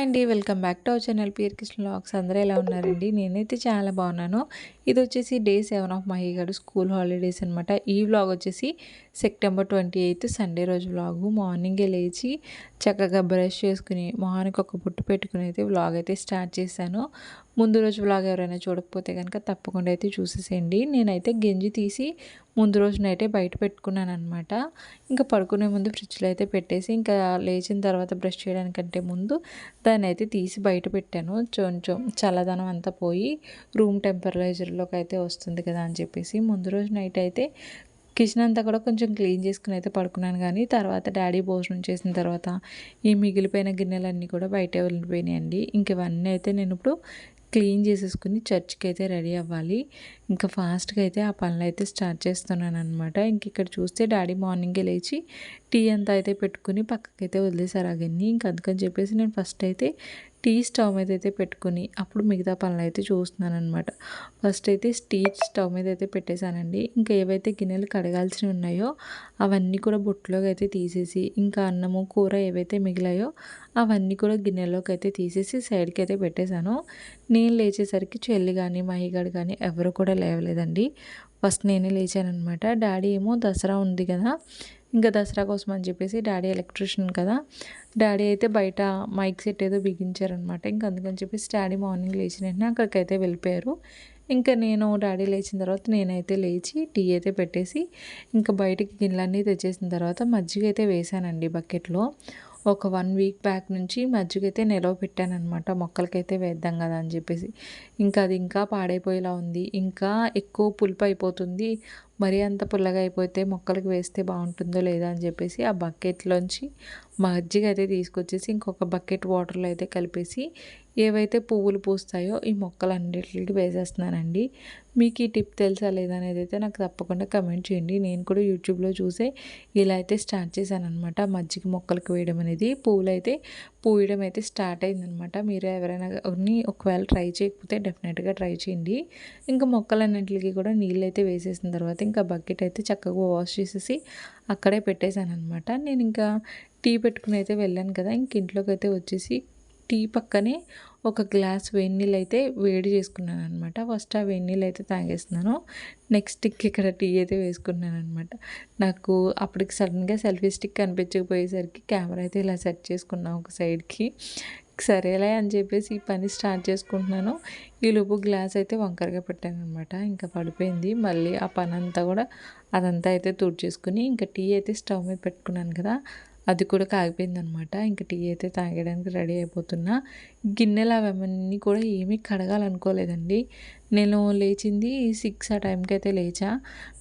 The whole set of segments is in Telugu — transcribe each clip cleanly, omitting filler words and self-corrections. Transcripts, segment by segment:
అండి. Welcome back to our channel PR kitchen vlogs. అందరూ ఎలా ఉన్నారండి? నేనైతే చాలా బాగున్నాను. ఇదొచ్చేసి day 7 of Mahi school holidays అనమాట. ఈ వ్లాగ్ వచ్చేసి సెప్టెంబర్ 28 సండే రోజు వ్లాగు. మార్నింగే లేచి చక్కగా బ్రష్ చేసుకుని మొహానికి ఒక బొట్టు పెట్టుకుని అయితే వ్లాగ్ అయితే స్టార్ట్ చేశాను. ముందు రోజు వ్లాగ్ ఎవరైనా చూడకపోతే కనుక తప్పకుండా అయితే చూసేసేయండి. నేనైతే గంజి తీసి ముందు రోజు నైటే బయట పెట్టుకున్నాను అనమాట. ఇంకా పడుకునే ముందు ఫ్రిడ్జ్లో అయితే పెట్టేసి ఇంకా లేచిన తర్వాత బ్రష్ చేయడానికంటే ముందు దాన్ని అయితే తీసి బయట పెట్టాను. కొంచెం చల్లదనం అంతా పోయి రూమ్ టెంపరేచర్లోకి అయితే వస్తుంది కదా అని చెప్పేసి ముందు రోజు నైట్ అయితే కిచెన్ అంతా కూడా కొంచెం క్లీన్ చేసుకుని అయితే పడుకున్నాను. కానీ తర్వాత డాడీ భోజనం చేసిన తర్వాత ఈ మిగిలిపోయిన గిన్నెలన్నీ కూడా బయటే వెళ్ళిపోయినాయండి. ఇంక ఇవన్నీ అయితే నేను ఇప్పుడు క్లీన్ చేసేసుకుని చర్చ్కి అయితే రెడీ అవ్వాలి. ఇంకా ఫాస్ట్గా అయితే ఆ పనులు అయితే స్టార్ట్ చేస్తున్నాను అనమాట. ఇంక ఇక్కడ చూస్తే డాడీ మార్నింగే లేచి టీ అంతా అయితే పెట్టుకుని పక్కకైతే వదిలేసారు అవన్నీ. ఇంక అందుకని చెప్పేసి నేను ఫస్ట్ అయితే టీ స్టవ్ మీద అయితే పెట్టుకుని అప్పుడు మిగతా పనులు అయితే చూస్తున్నాను అనమాట. ఫస్ట్ అయితే స్టవ్ మీద అయితే పెట్టేశానండి. ఇంకా ఏవైతే గిన్నెలు కడగాల్సినవి ఉన్నాయో అవన్నీ కూడా బుట్టలోకి అయితే తీసేసి ఇంకా అన్నము కూర ఏవైతే మిగిలాయో అవన్నీ కూడా గిన్నెలోకి అయితే తీసేసి సైడ్కి అయితే పెట్టేశాను. నేను లేచేసరికి చెల్లి కానీ మహిగాడు కానీ ఎవరు కూడా లేవలేదండి. ఫస్ట్ నేనే లేచానమాట. డాడీ ఏమో దసరా ఉంది కదా, ఇంకా దసరా కోసం అని చెప్పేసి డాడీ ఎలక్ట్రీషియన్ కదా, డాడీ అయితే బయట మైక్ సెట్ ఏదో బిగించారనమాట. ఇంకా అందుకని చెప్పేసి డాడీ మార్నింగ్ లేచిన వెంటనే అక్కడికైతే వెళ్ళిపోయారు. ఇంకా నేను డాడీ లేచిన తర్వాత నేనైతే లేచి టీ అయితే పెట్టేసి ఇంకా బయటికి గిన్నెలన్నీ తెచ్చేసిన తర్వాత మజ్జిగ అయితే వేసానండి బకెట్లో. ఒక 1 వీక్ బ్యాక్ నుంచి మజ్జిగ అయితే నిలవ పెట్టానమాట, మొక్కలకైతే వేద్దాం కదా అని చెప్పేసి. ఇంకా అది ఇంకా పాడైపోయేలా ఉంది, ఇంకా ఎక్కువ పులుపు అయిపోతుంది, మరీ అంత పుల్లగా అయిపోతే మొక్కలకు వేస్తే బాగుంటుందో లేదా అని చెప్పేసి ఆ బకెట్లోంచి మజ్జిగ అయితే తీసుకొచ్చేసి ఇంకొక బకెట్ వాటర్లో అయితే కలిపేసి ఏవైతే పువ్వులు పూస్తాయో ఈ మొక్కలన్నిటికి వేసేస్తున్నానండి. మీకు ఈ టిప్ తెలుసా లేదా అనేది అయితే నాకు తప్పకుండా కమెంట్ చేయండి. నేను కూడా యూట్యూబ్లో చూసే ఇలా అయితే స్టార్ట్ చేశాను అనమాట. మజ్జిగ మొక్కలకు వేయడం అనేది, పువ్వులు అయితే పూయడం అయితే స్టార్ట్ అయిందనమాట. మీరు ఎవరైనా ఒకవేళ ట్రై చేయకపోతే డెఫినెట్గా ట్రై చేయండి. ఇంకా మొక్కలన్నింటికి కూడా నీళ్ళు అయితే వేసేసిన తర్వాత ఇంకా బకెట్ అయితే చక్కగా వాష్ చేసేసి అక్కడే పెట్టేశాను అనమాట. నేను ఇంకా టీ పెట్టుకుని అయితే వెళ్ళాను కదా, ఇంక ఇంట్లోకి అయితే వచ్చేసి టీ పక్కనే ఒక గ్లాస్ వేడి నీళ్ళు అయితే వేడి చేసుకున్నాను అనమాట. ఫస్ట్ ఆ వేడి నీళ్ళు అయితే తాగేస్తున్నాను. నెక్స్ట్ ఇక్కడ టీ అయితే వేసుకున్నాను అనమాట. నాకు అప్పటికి సడన్గా సెల్ఫీ స్టిక్ కనిపించకపోయేసరికి కెమెరా అయితే ఇలా సెట్ చేసుకున్నాను ఒక సైడ్కి. సరేలే అని చెప్పేసి ఈ పని స్టార్ట్ చేసుకుంటున్నాను. ఈలోపు గ్లాస్ అయితే వంకరగా పెట్టాను అనమాట. ఇంకా పడిపోయింది. మళ్ళీ ఆ పని అంతా కూడా అదంతా అయితే తుడిచేసుకుని ఇంకా టీ అయితే స్టవ్ మీద పెట్టుకున్నాను కదా, అది కూడా కాగిపోయిందనమాట. ఇంకా టీ అయితే తాగడానికి రెడీ అయిపోతున్నా. గిన్నెలు అవన్నీ కూడా ఏమీ కడగాలనుకోలేదండి. నేను లేచింది 6 ఆ టైంకి అయితే లేచా.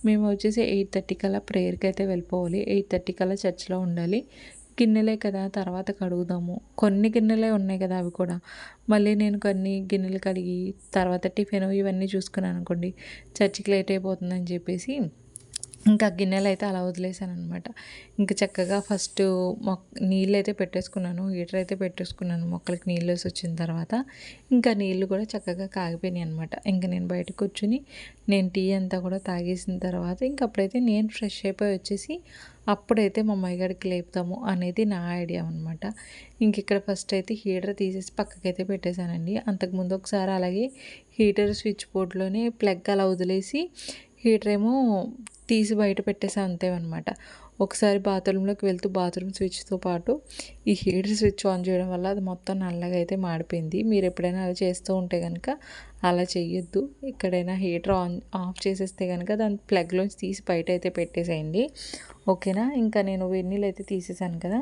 మేము వచ్చేసి 8:30 కల్లా ప్రేయర్కి అయితే వెళ్ళిపోవాలి. 8:30 కల్లా చర్చ్లో ఉండాలి. గిన్నెలే కదా తర్వాత కడుగుదాము, కొన్ని గిన్నెలే ఉన్నాయి కదా అవి కూడా మళ్ళీ నేను కొన్ని గిన్నెలు కడిగి తర్వాత టిఫిన్ ఇవన్నీ చూసుకున్నాను అనుకోండి, చర్చికి లేట్ అయిపోతుందని చెప్పేసి ఇంకా గిన్నెలు అయితే అలా వదిలేసాను అనమాట. ఇంకా చక్కగా ఫస్ట్ నీళ్ళు అయితే పెట్టేసుకున్నాను, హీటర్ అయితే పెట్టేసుకున్నాను మొక్కలకి నీళ్ళు వేసి వచ్చిన తర్వాత. ఇంకా నీళ్ళు కూడా చక్కగా కాగిపోయినాయి అనమాట. ఇంకా నేను బయటకు కూర్చుని నేను టీ అంతా కూడా తాగేసిన తర్వాత ఇంకా అప్పుడైతే నేను ఫ్రెష్ అయిపోయి వచ్చేసి అప్పుడైతే మా అమ్మాయి గారికి లేపుతాము అనేది నా ఐడియా అనమాట. ఇంక ఇక్కడ ఫస్ట్ అయితే హీటర్ తీసేసి పక్కకైతే పెట్టేశానండి. అంతకుముందు ఒకసారి అలాగే హీటర్ స్విచ్ బోర్డ్లోనే ప్లగ్ అలా వదిలేసి హీటర్ ఏమో తీసి బయట పెట్టేసా అంతేమనమాట. ఒకసారి బాత్రూంలోకి వెళ్తూ బాత్రూమ్ స్విచ్తో పాటు ఈ హీటర్ స్విచ్ ఆన్ చేయడం వల్ల అది మొత్తం నల్లగా అయితే మాడిపోయింది. మీరు ఎప్పుడైనా అలా చేస్తూ ఉంటే కనుక అలా చేయొద్దు. ఎక్కడైనా హీటర్ ఆఫ్ చేసేస్తే కనుక దాని ప్లగ్లోంచి తీసి బయట అయితే పెట్టేసేయండి, ఓకేనా. ఇంకా నేను వేడి నీళ్ళు అయితే తీసేసాను కదా,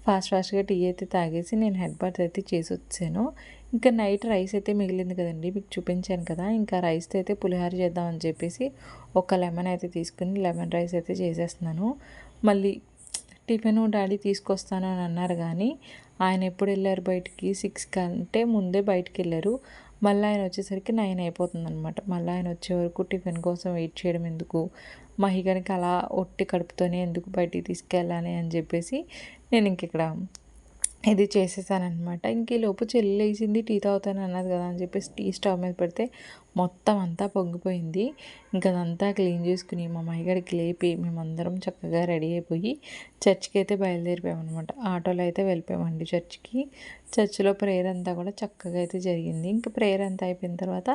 ఫాస్ట్గా టీ అయితే తాగేసి నేను హెడ్ బాత్ అయితే చేసి వచ్చాను. ఇంకా నైట్ రైస్ అయితే మిగిలింది కదండి, మీకు చూపించాను కదా. ఇంకా రైస్తో అయితే పులిహోర చేద్దామని చెప్పేసి ఒక లెమన్ అయితే తీసుకుని లెమన్ రైస్ అయితే చేసేస్తున్నాను. మళ్ళీ టిఫిన్ డాడీ తీసుకొస్తాను అని అన్నారు, కానీ ఆయన ఎప్పుడు వెళ్ళారు బయటికి, 6 కంటే ముందే బయటికి వెళ్ళారు. మళ్ళీ ఆయన వచ్చేసరికి 9 అయిపోతుంది అనమాట. మళ్ళీ ఆయన వచ్చే వరకు టిఫిన్ కోసం వెయిట్ చేయడం ఎందుకు, మహిగానికి అలా ఒట్టి కడుపుతోనే ఎందుకు బయటికి తీసుకెళ్ళాలి అని చెప్పేసి నేను ఇంక ఇక్కడ ఇది చేసేసానమాట. ఇంక ఈలోపు చెల్లి లేచింది, టీ తాగుతాను అన్నది కదా అని చెప్పేసి టీ స్టవ్ మీద పెడితే మొత్తం అంతా పొంగిపోయింది. ఇంకా అదంతా క్లీన్ చేసుకుని మా అమ్మగారికి లేపి మేమందరం చక్కగా రెడీ అయిపోయి చర్చ్కి అయితే బయలుదేరిపోయామన్నమాట. ఆటోలో అయితే వెళ్ళిపోయామండి చర్చ్కి. చర్చ్లో ప్రేయర్ అంతా కూడా చక్కగా అయితే జరిగింది. ఇంకా ప్రేయర్ అంతా అయిపోయిన తర్వాత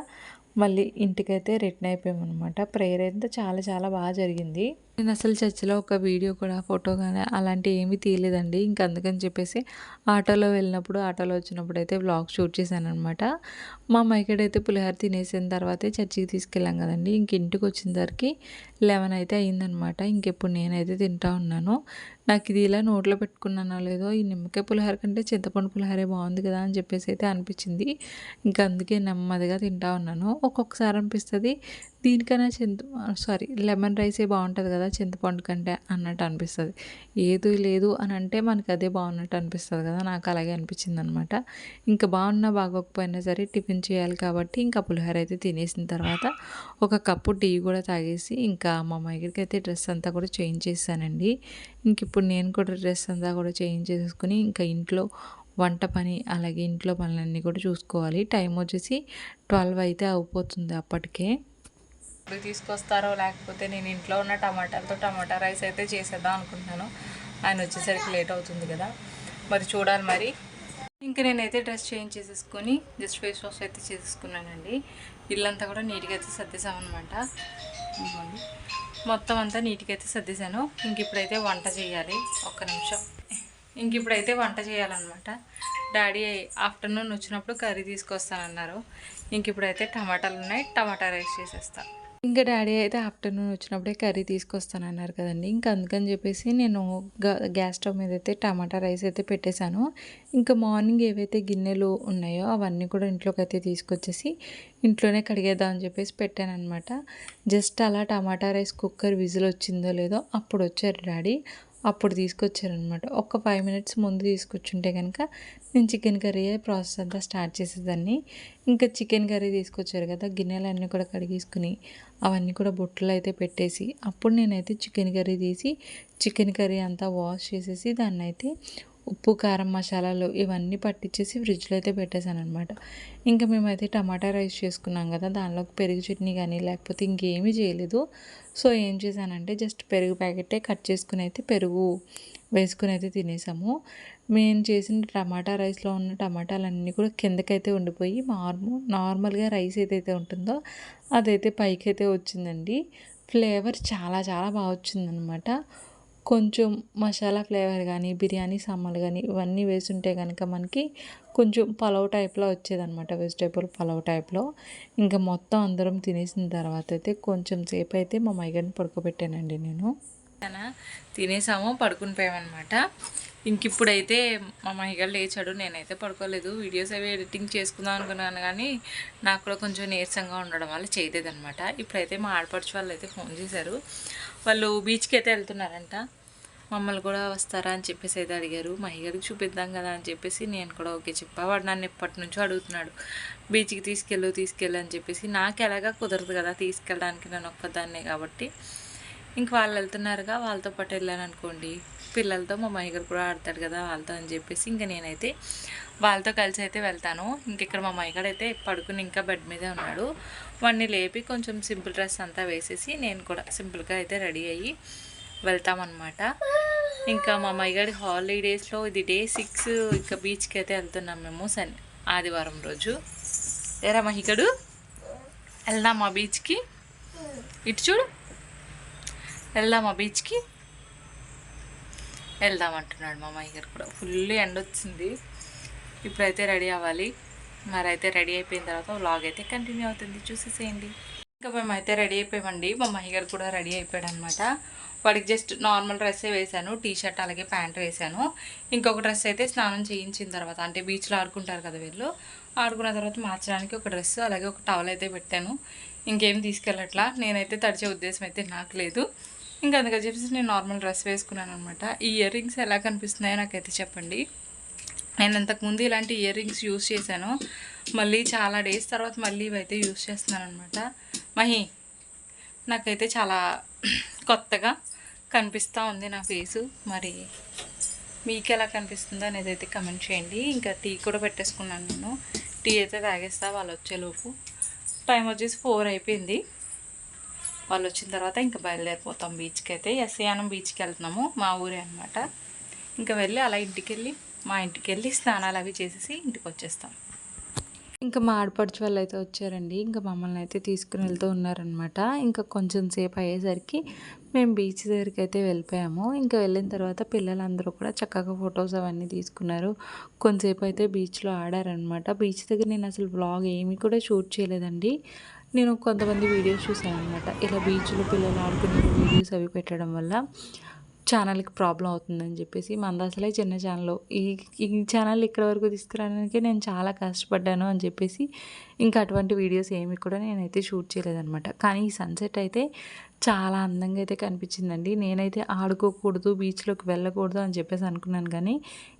మళ్ళీ ఇంటికైతే రిటర్న్ అయిపోయామన్నమాట. ప్రేయర్ అయితే చాలా చాలా బాగా జరిగింది. నేను అసలు చర్చిలో ఒక వీడియో కూడా ఫోటో కానీ అలాంటివి ఏమీ తీయలేదండి. ఇంక అందుకని చెప్పేసి ఆటోలో వెళ్ళినప్పుడు ఆటోలో వచ్చినప్పుడు అయితే వ్లాగ్ షూట్ చేశాను అనమాట. మా మైకడైతే పులిహోర తినేసిన తర్వాతే చర్చికి తీసుకెళ్ళాం కదండి. ఇంక ఇంటికి వచ్చేసరికి 11 అయితే అయిందనమాట. ఇంకెప్పుడు నేనైతే తింటా ఉన్నాను. నాకు ఇది ఇలా నోట్లో పెట్టుకున్నానో లేదో ఈ నిమ్మకాయ పులిహోర కంటే చింతపండు పులిహోరే బాగుంది కదా అని చెప్పేసి అయితే అనిపించింది. ఇంకా అందుకే నెమ్మదిగా తింటా ఉన్నాను. ఒక్కొక్కసారి అనిపిస్తుంది దీనికన్నా లెమన్ రైసే బాగుంటుంది కదా చింతపండు కంటే అన్నట్టు అనిపిస్తుంది. ఏది లేదు అని అంటే మనకి అదే బాగున్నట్టు అనిపిస్తుంది కదా, నాకు అలాగే అనిపించింది అనమాట. ఇంకా బాగున్నా బాగోకపోయినా సరే టిఫిన్ చేయాలి కాబట్టి ఇంకా పులిహోర అయితే తినేసిన తర్వాత ఒక కప్పు టీ కూడా తాగేసి ఇంకా మా అమ్మాయికి అయితే డ్రెస్ అంతా కూడా చేంజ్ చేశానండి. ఇంక ఇప్పుడు నేను కూడా డ్రెస్ అంతా కూడా చేంజ్ చేసేసుకుని ఇంకా ఇంట్లో వంట పని అలాగే ఇంట్లో పనులన్నీ కూడా చూసుకోవాలి. టైం వచ్చేసి 12 అయితే అయిపోతుంది అప్పటికే. తీసుకొస్తారో లేకపోతే నేను ఇంట్లో ఉన్న టమాటాలతో టమాటా రైస్ అయితే చేసేద్దాం అనుకుంటున్నాను. ఆయన వచ్చేసరికి లేట్ అవుతుంది కదా, మరి చూడాలి. మరి ఇంకా నేనైతే డ్రెస్ చేంజ్ చేసేసుకొని జస్ట్ ఫేస్ వాష్ అయితే చేసేసుకున్నానండి. ఇల్లంతా కూడా నీట్గా అయితే సర్దేశామన్నమాట. మొత్తం అంతా నీట్గా అయితే సర్దేశాను. ఇంక ఇప్పుడైతే వంట చేయాలి. ఒక్క నిమిషం. ఇంక ఇప్పుడైతే వంట చేయాలన్నమాట. డాడీ ఆఫ్టర్నూన్ వచ్చినప్పుడు కర్రీ తీసుకొస్తానన్నారు. ఇంక ఇప్పుడైతే టమాటాలు ఉన్నాయి, టమాటా రైస్ చేసేస్తాను. ఇంకా డాడీ అయితే ఆఫ్టర్నూన్ వచ్చినప్పుడే కర్రీ తీసుకొస్తానన్నారు కదండి. ఇంకా అందుకని చెప్పేసి నేను గ్యాస్ స్టవ్ మీద అయితే టమాటా రైస్ అయితే పెట్టేశాను. ఇంకా మార్నింగ్ ఏవైతే గిన్నెలు ఉన్నాయో అవన్నీ కూడా ఇంట్లోకి అయితే తీసుకొచ్చేసి ఇంట్లోనే కడిగేద్దాం అని చెప్పేసి పెట్టాను అనమాట. జస్ట్ అలా టమాటా రైస్ కుక్కర్ విజిల్ వచ్చిందో లేదో అప్పుడు వచ్చారు డాడీ. అప్పుడు తీసుకొచ్చారనమాట. ఒక 5 మినిట్స్ ముందు తీసుకొచ్చుంటే కనుక నేను చికెన్ కర్రీ ప్రాసెస్ అంతా స్టార్ట్ చేసేదాన్ని. ఇంకా చికెన్ కర్రీ తీసుకొచ్చారు కదా, గిన్నెలన్నీ కూడా కడిగేసుకుని అవన్నీ కూడా బుట్టలో అయితే పెట్టేసి అప్పుడు నేనైతే చికెన్ కర్రీ తీసి చికెన్ కర్రీ అంతా వాష్ చేసేసి దాన్ని అయితే ఉప్పు కారం మసాలాలు ఇవన్నీ పట్టించేసి ఫ్రిడ్జ్లో అయితే పెట్టేశాను అనమాట. ఇంకా మేమైతే టమాటా రైస్ చేసుకున్నాం కదా, దానిలోకి పెరుగు చట్నీ కానీ లేకపోతే ఇంకేమీ చేయలేదు. సో ఏం చేశానంటే జస్ట్ పెరుగు ప్యాకెటే కట్ చేసుకుని అయితే పెరుగు వేసుకుని అయితే తినేసాము. మేము చేసిన టమాటా రైస్లో ఉన్న టమాటాలన్నీ కూడా కిందకైతే ఉండిపోయి నార్మల్గా రైస్ ఏదైతే ఉంటుందో అదైతే పైకి అయితే వచ్చిందండి. ఫ్లేవర్ చాలా చాలా బాగా వచ్చిందనమాట. కొంచెం మసాలా ఫ్లేవర్ కానీ బిర్యానీ సామాన్లు కానీ ఇవన్నీ వేసుంటే కనుక మనకి కొంచెం పలావ్ టైప్లో వచ్చేదనమాట, వెజిటేబుల్ పలావ్ టైప్లో. ఇంకా మొత్తం అందరం తినేసిన తర్వాత అయితే కొంచెం సేపు అయితే మా మైగడిని పడుకోబెట్టానండి నేను. తినేసాము, పడుకుని పోయామన్నమాట. ఇంక ఇప్పుడైతే మా మైగడు లేచాడు, నేనైతే పడుకోలేదు. వీడియోస్ అవి ఎడిటింగ్ చేసుకుందాం అనుకున్నాను కానీ నాకు కూడా కొంచెం నీరసంగా ఉండడం వల్ల చేయలేదనమాట. ఇప్పుడైతే మా ఆడపడుచు వాళ్ళు అయితే ఫోన్ చేశారు. వాళ్ళు బీచ్కి అయితే వెళ్తున్నారంట. మమ్మల్ని కూడా వస్తారా అని చెప్పేసి అయితే అడిగారు. మా అయ్యగారికి చూపిద్దాం కదా అని చెప్పేసి నేను కూడా ఓకే చెప్పా. వాడు నన్ను ఎప్పటి నుంచో అడుగుతున్నాడు బీచ్కి తీసుకెళ్ళు అని చెప్పేసి. నాకు ఎలాగా కుదరదు కదా తీసుకెళ్ళడానికి, నేను ఒక్కదాన్నే కాబట్టి. ఇంక వాళ్ళు వెళ్తున్నారుగా, వాళ్ళతో పాటు వెళ్ళాను అనుకోండి పిల్లలతో, మా అయ్యగారు కూడా ఆడతాడు కదా వాళ్ళతో అని చెప్పేసి ఇంకా నేనైతే వాళ్ళతో కలిసి అయితే వెళ్తాను. ఇంక ఇక్కడ మా అయ్యగారు అయితే పడుకుని ఇంకా బెడ్ మీదే ఉన్నాడు. వాడిని లేపి కొంచెం సింపుల్ డ్రెస్ అంతా వేసేసి నేను కూడా సింపుల్గా అయితే రెడీ అయ్యి వెళ్తామన్నమాట. ఇంకా మా అమ్మగారి హాలిడేస్లో ఇది డే 6. ఇంకా బీచ్కి అయితే వెళ్తున్నాం మేము ఆదివారం రోజు. ఏరా మహికడు వెళ్దామా బీచ్కి? ఇటు చూడు, వెళ్దామా బీచ్కి? వెళ్దామంటున్నాడు మా అమ్మగారు కూడా. ఫుల్ ఎండ వచ్చింది. ఇప్పుడైతే రెడీ అవ్వాలి. మరి అయితే రెడీ అయిపోయిన తర్వాత వ్లాగ్ అయితే కంటిన్యూ అవుతుంది, చూసేసేయండి. ఇంకా మేమైతే రెడీ అయిపోయామండి. మా అమ్మగారు కూడా రెడీ అయిపోయాడు అనమాట. వాడికి జస్ట్ నార్మల్ డ్రెస్సే వేశాను, టీషర్ట్ అలాగే ప్యాంట్ వేశాను. ఇంకొక డ్రెస్ అయితే స్నానం చేయించిన తర్వాత, అంటే బీచ్లో ఆడుకుంటారు కదా వీళ్ళు, ఆడుకున్న తర్వాత మార్చడానికి ఒక డ్రెస్ అలాగే ఒక టవల్ అయితే పెట్టాను. ఇంకేం తీసుకెళ్ళట్లా, నేనైతే తడిచే ఉద్దేశం అయితే నాకు లేదు. ఇంకా అందుకని చెప్పేసి నేను నార్మల్ డ్రెస్ వేసుకున్నాను అనమాట. ఈ ఇయర్ రింగ్స్ ఎలా కనిపిస్తున్నాయో నాకైతే చెప్పండి. నేను ఇంతకుముందు ఇలాంటి ఇయర్ రింగ్స్ యూస్ చేశాను, మళ్ళీ చాలా డేస్ తర్వాత మళ్ళీ ఇవైతే యూస్ చేస్తున్నాను అనమాట. మహి నాకైతే చాలా కొత్తగా కనిపిస్తూ ఉంది నా ఫేసు. మరి మీకు ఎలా కనిపిస్తుందో అనేది అయితే కమెంట్ చేయండి. ఇంకా టీ కూడా పెట్టేసుకున్నాను నేను. టీ అయితే తాగేస్తా వాళ్ళు వచ్చేలోపు. టైం వచ్చేసి 4 అయిపోయింది. వాళ్ళు వచ్చిన తర్వాత ఇంకా బయలుదేరిపోతాం బీచ్కి అయితే. ఎస్యానం బీచ్కి వెళ్తున్నాము, మా ఊరే అనమాట. ఇంకా వెళ్ళి అలా మా ఇంటికి వెళ్ళి స్నానాలు అవి చేసేసి ఇంటికి వచ్చేస్తాం. ఇంకా మా ఆడపడుచు వాళ్ళు అయితే వచ్చారండి. ఇంకా మమ్మల్ని అయితే తీసుకుని వెళ్తూ ఉన్నారనమాట. ఇంకా కొంచెం సేపు అయ్యేసరికి మేము బీచ్ దగ్గరికి అయితే వెళ్ళిపోయాము. ఇంకా వెళ్ళిన తర్వాత పిల్లలందరూ కూడా చక్కగా ఫొటోస్ అవన్నీ తీసుకున్నారు. కొంతసేపు అయితే బీచ్లో ఆడారనమాట. బీచ్ దగ్గర నేను అసలు వ్లాగ్ ఏమీ కూడా షూట్ చేయలేదండి. నేను కొంతమంది వీడియోస్ చూసాను అనమాట. ఇలా బీచ్లో పిల్లలు ఆడుకునే వీడియోస్ అవి పెట్టడం వల్ల ఛానల్కి ప్రాబ్లం అవుతుందని చెప్పేసి, మనది అసలే చిన్న ఛానల్, ఈ ఈ ఛానల్ ఇక్కడ వరకు తీసుకురావడానికి నేను చాలా కష్టపడ్డాను అని చెప్పేసి ఇంకా అటువంటి వీడియోస్ ఏమి కూడా నేనైతే షూట్ చేయలేదనమాట. కానీ ఈ సన్సెట్ అయితే చాలా అందంగా అయితే కనిపించిందండి. నేనైతే ఆడుకోకూడదు, బీచ్లోకి వెళ్ళకూడదు అని చెప్పేసి అనుకున్నాను. కానీ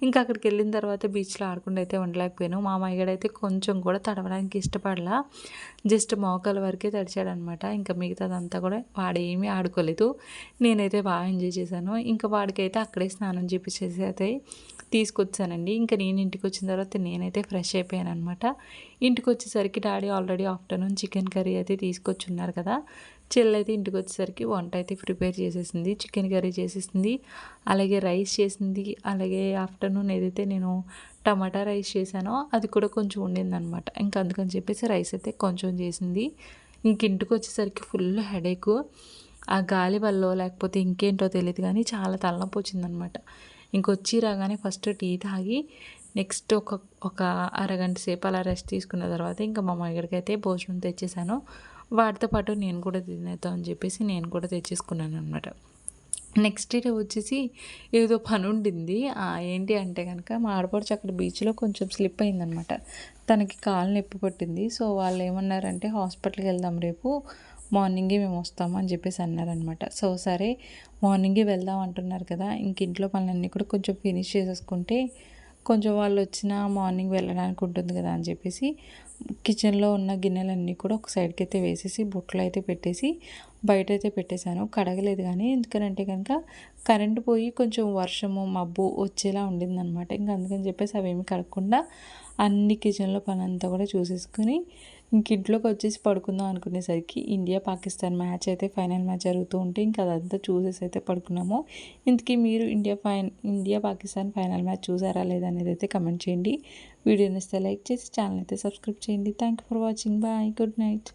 ఇంకా అక్కడికి వెళ్ళిన తర్వాత బీచ్లో ఆడుకుంటూ అయితే ఉండలేకపోయాను. మా మయ్యడైతే కొంచెం కూడా తడవడానికి ఇష్టపడలా, జస్ట్ మోకాల వరకే తడిచాడనమాట. ఇంకా మిగతాదంతా కూడా వాడేమీ ఆడుకోలేదు. నేనైతే బాగా ఎంజాయ్ చేశాను. ఇంకా వాడికైతే అక్కడే స్నానం చేపించేసి అయితే తీసుకొచ్చానండి. ఇంకా నేను ఇంటికి వచ్చిన తర్వాత నేనైతే ఫ్రెష్ అయిపోయాను అనమాట. ఇంటికి వచ్చేసరికి daddy already afternoon chicken curry అయితే తీసుకొచ్చున్నారు కదా. చెల్లైతే ఇంటికి వచ్చేసరికి వంట అయితే ప్రిపేర్ చేసేసింది, చికెన్ కర్రీ చేసేసింది, అలాగే రైస్ చేసింది. అలాగే ఆఫ్టర్నూన్ ఏదైతే నేను టమాటా రైస్ చేశానో అది కూడా కొంచెం ఉండిందనమాట. ఇంకా అందుకని చెప్పేసి రైస్ అయితే కొంచెం చేసింది. ఇంక ఇంటికి వచ్చేసరికి ఫుల్ హెడేక్. ఆ గాలి వల్ల లేకపోతే ఇంకేంటో తెలియదు కానీ చాలా తలనొప్పి వచ్చిందనమాట. ఇంకొచ్చి రాగానే ఫస్ట్ టీ తాగి నెక్స్ట్ ఒక అరగంట సేపు అలా రెస్ట్ తీసుకున్న తర్వాత ఇంకా మా మగడికి అయితే భోజనం తెచ్చేసాను. వాటితో పాటు నేను కూడా తినేద్దాం అని చెప్పేసి నేను కూడా తెచ్చేసుకున్నాను అనమాట. నెక్స్ట్ డే వచ్చేసి ఏదో పని ఉండింది. ఏంటి అంటే కనుక మా ఆడపడుచు అక్కడ బీచ్లో కొంచెం స్లిప్ అయిందనమాట. తనకి కాలు నొప్పి పట్టింది. సో వాళ్ళు ఏమన్నారంటే హాస్పిటల్కి వెళ్దాం రేపు మార్నింగే మేము వస్తాము అని చెప్పేసి అన్నారనమాట. సో సరే మార్నింగే వెళ్దాం అంటున్నారు కదా, ఇంక ఇంట్లో పనులన్నీ కూడా కొంచెం ఫినిష్ చేసేసుకుంటే కొంచెం వాళ్ళు వచ్చిన మార్నింగ్ వెళ్ళడానికి ఉంటుంది కదా అని చెప్పేసి కిచెన్లో ఉన్న గిన్నెలన్నీ కూడా ఒక సైడ్కి అయితే వేసేసి బుట్టలు అయితే పెట్టేసి బయట అయితే పెట్టేశాను. కడగలేదు కానీ ఎందుకనంటే కనుక కరెంటు పోయి కొంచెం వర్షము మబ్బు వచ్చేలా ఉండిందనమాట. ఇంకా అందుకని చెప్పేసి అవేమి కడగకుండా అన్ని కిచెన్లో పని అంతా కూడా చూసేసుకుని ఇంక ఇంట్లోకి వచ్చేసి పడుకుందాం అనుకునేసరికి ఇండియా పాకిస్తాన్ మ్యాచ్ అయితే ఫైనల్ మ్యాచ్ జరుగుతూ ఉంటే ఇంకా అదంతా చూసేసి అయితే పడుకున్నాము. ఇంతకీ మీరు ఇండియా పాకిస్తాన్ ఫైనల్ మ్యాచ్ చూసారా లేదా అనేది అయితే కమెంట్ చేయండి. వీడియోని ఇస్తే లైక్ చేసి ఛానల్ అయితే సబ్స్క్రైబ్ చేయండి. Thank you for watching. Bye, good night.